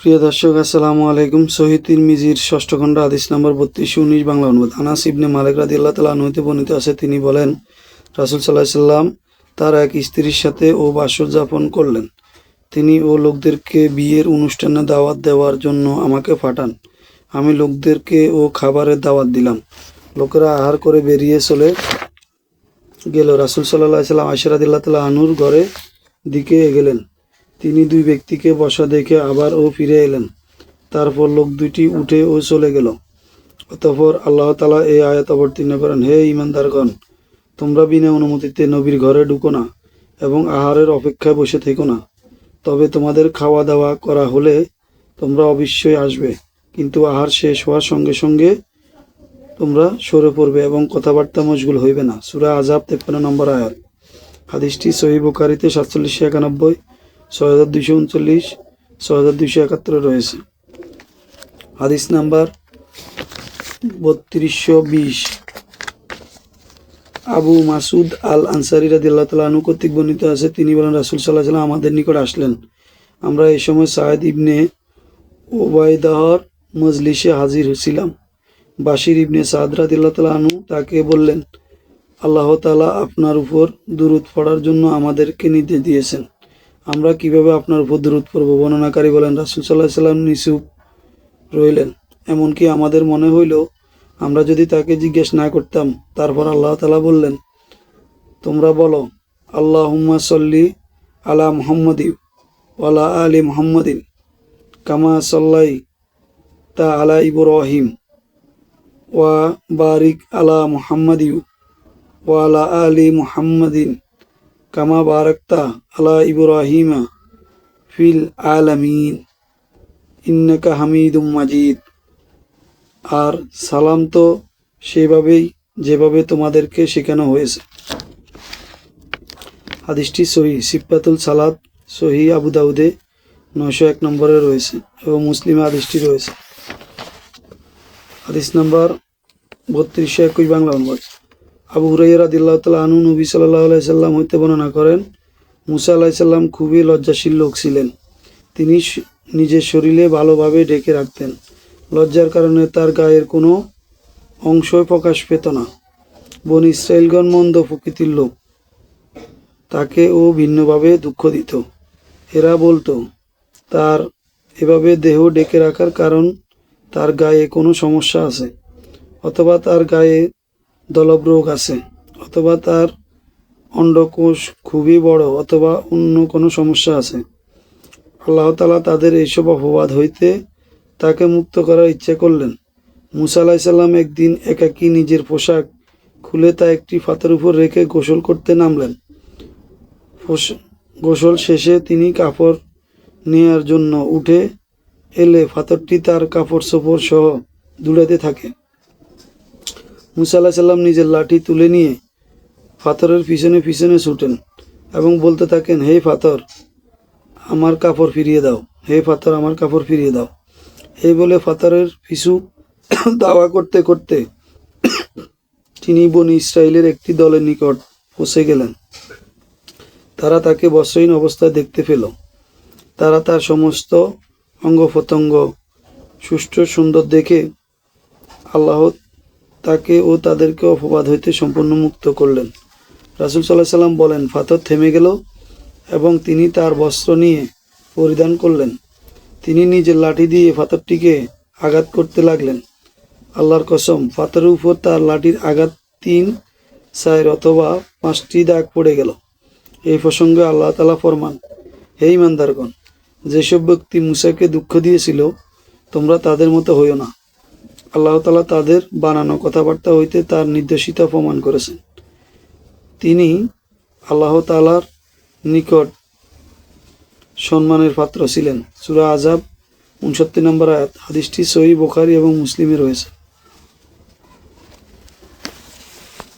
প্রিয় দর্শক, আসসালামু আলাইকুম। সহিহ তিরমিজির ষষ্ঠ খণ্ড হাদিস নম্বর 3219 বাংলা অনুবাদ। আনাস ইবনে মালিক রাদিয়াল্লাহু তাআলা আনহু হতে বর্ণিত আছে, তিনি বলেন, রাসূল সাল্লাল্লাহু আলাইহি সাল্লাম তার এক স্ত্রীর সাথে ও বাসর যাপন করলেন। তিনি ও লোকদেরকে বিয়ের অনুষ্ঠানে দাওয়াত দেওয়ার জন্য আমাকে পাঠান। আমি লোকদেরকে ও খাবারের দাওয়াত দিলাম। লোকেরা আহার করে বেরিয়ে চলে গেল। রাসূল সাল্লাল্লাহু আলাইহি সাল্লাম আয়েশা রাদিয়াল্লাহু তাআলা আনহুর ঘরে দিকে গেলেন। তিনি দুই ব্যক্তিকে বসা দেখে আবার ও ফিরে এলেন। তারপর লোক দুইটি উঠে ও চলে গেল। অতঃপর আল্লাহ তাআলা এই আয়াত অবতীর্ণ করেন, হে ঈমানদারগণ, তোমরা বিনা অনুমতিতে নবীর ঘরে ঢুকো না এবং আহারের অপেক্ষায় বসে থেকো না। তবে তোমাদের খাওয়া দাওয়া করা হলে তোমরা অবশ্যই আসবে, কিন্তু আহার শেষ হওয়ার সঙ্গে সঙ্গে তোমরা সরে পড়বে এবং কথাবার্তা মশগুল হইবে না। সূরা আযাব 53 নম্বর আয়াত। হাদিসটি সহিহ বুখারীতে 4791, 6239, 6271 রয়েছে। হাদিস নাম্বার 3220। আবু মাসুদ আল আনসারী রাদিয়াল্লাহু তাআলা আনহু কর্তৃক বর্ণিত আছে, তিনি বলেন, রাসূল সাল্লাল্লাহু আলাইহি ওয়াসাল্লাম আমাদের নিকট আসলেন। আমরা এই সময় সাঈদ ইবনে উবাইদাহর মজলিসে হাজির ছিলাম। বাশির ইবনে সাদ রাদিয়াল্লাহু তাআলা আনহু তাকে বললেন, আল্লাহ তাআলা আপনার উপর দুরূদ পড়ার জন্য আমাদেরকে নির্দেশ দিয়েছেন। আমরা কিভাবে আপনার উপর দুরূদ পড়ব? বর্ণনাকারী বলেন, রাসূল সাল্লাল্লাহু আলাইহি ওয়াসাল্লাম নিচুপ রইলেন। এমনকি আমাদের মনে হইল আমরা যদি তাকে জিজ্ঞেস না করতাম। তারপর আল্লাহ তাআলা বললেন, তোমরা বলো, আল্লাহুম্মা সাল্লি আলা মুহাম্মাদি ওয়ালা আলি মুহাম্মাদিন কামা সাল্লাইতা আলা ইব্রাহিম ওয়া বারিক আলা মুহাম্মাদি ওয়ালা আলি মুহাম্মাদিন কামা বারাকতা আলা ইব্রাহিমা ফিল আলামিন ইন্নাকা হামিদুম মাজিদ। আর সালাম তো সেভাবেই যেভাবে তোমাদেরকে শেখানো হয়েছে। হাদিসটি সহিহ সিফাতুল সালাত সহিহ আবু দাউদে 901 নম্বরে রয়েছে এবং মুসলিমে হাদিসটি রয়েছে। হাদিস নাম্বার 3221 বাংলা অনুবাদ। আবু হুরায়রা রাদিয়াল্লাহু তাআলা আনহু নবী সাল্লাল্লাহু আলাইহি সাল্লাম হতে বর্ণনা করেন, মুসা আলাইহিস সালাম খুবই লজ্জাশীল লোক ছিলেন। তিনি নিজের শরীরে ভালোভাবে ঢেকে রাখতেন। লজ্জার কারণে তার গায়ের কোনো অংশই প্রকাশ পেত না। বনী ইসরাঈলগণ মন্দ প্রকৃতির লোক, তাকে ও ভিন্নভাবে দুঃখ দিত। এরা বলতো, তার এভাবে দেহ ঢেকে রাখার কারণ তার গায়ে কোনো সমস্যা আছে, অথবা তার গায়ে দলব রোগ আছে, অথবা তার অন্ডকোষ খুবই বড়, অথবা অন্য কোনো সমস্যা আছে। আল্লাহ তাআলা তাদের এইসব অপবাদ হইতে তাকে মুক্ত করার ইচ্ছা করলেন। মুসা আলাইহিস সালাম একদিন একাকী নিজের পোশাক খুলে তা একটি পাথরের উপর রেখে গোসল করতে নামলেন। গোসল শেষে তিনি কাপড় নেয়ার জন্য উঠে এলে পাথরটি তার কাপড় চোপড় সহ দুলাতে থাকে। মুসা আলাইহিস সালাম নিজের লাঠি তুলে নিয়ে পাথরের পিছনে পিছনে ছুটেন এবং বলতে থাকেন, হে পাথর, আমার কাপড় ফিরিয়ে দাও, হে পাথর, আমার কাপড় ফিরিয়ে দাও। এই বলে পাথরের পিছু দাওয়া করতে করতে তিনি বনী ইসরাঈলের একটি দলের নিকট পৌঁছে গেলেন। তারা তাকে বস্ত্রহীন অবস্থায় দেখতে পেল। তারা তার সমস্ত অঙ্গ প্রত্যঙ্গ সুষ্ঠু সুন্দর দেখে আল্লাহ তাকে ও তাদেরকে অপবাদ হইতে সম্পূর্ণ মুক্ত করলেন। রাসূল সাল্লাল্লাহু আলাইহি সাল্লাম বলেন, পাথর থেমে গেল এবং তিনি তার বস্ত্র নিয়ে পরিধান করলেন। তিনি নিজের লাঠি দিয়ে পাথরটিকে আঘাত করতে লাগলেন। আল্লাহর কসম, পাথরের উপর তার লাঠির আঘাত 3, 4 অথবা 5টি দাগ পড়ে গেল। এই প্রসঙ্গে আল্লাহ তাআলা ফরমান, হে ঈমানদারগণ, যেসব ব্যক্তি মুসাকে দুঃখ দিয়েছিল তোমরা তাদের মতো হইও না। আল্লাহ তাআলা তাদের বানানো কথাবার্তা হইতে তার নির্দোষিতা প্রমাণ করেছেন। তিনি আল্লাহ তাআলার নিকট সম্মানের পাত্র ছিলেন। সূরা আযাব 59 নম্বর আয়াত। হাদিসটি সহিহ বুখারী এবং মুসলিমে রয়েছে।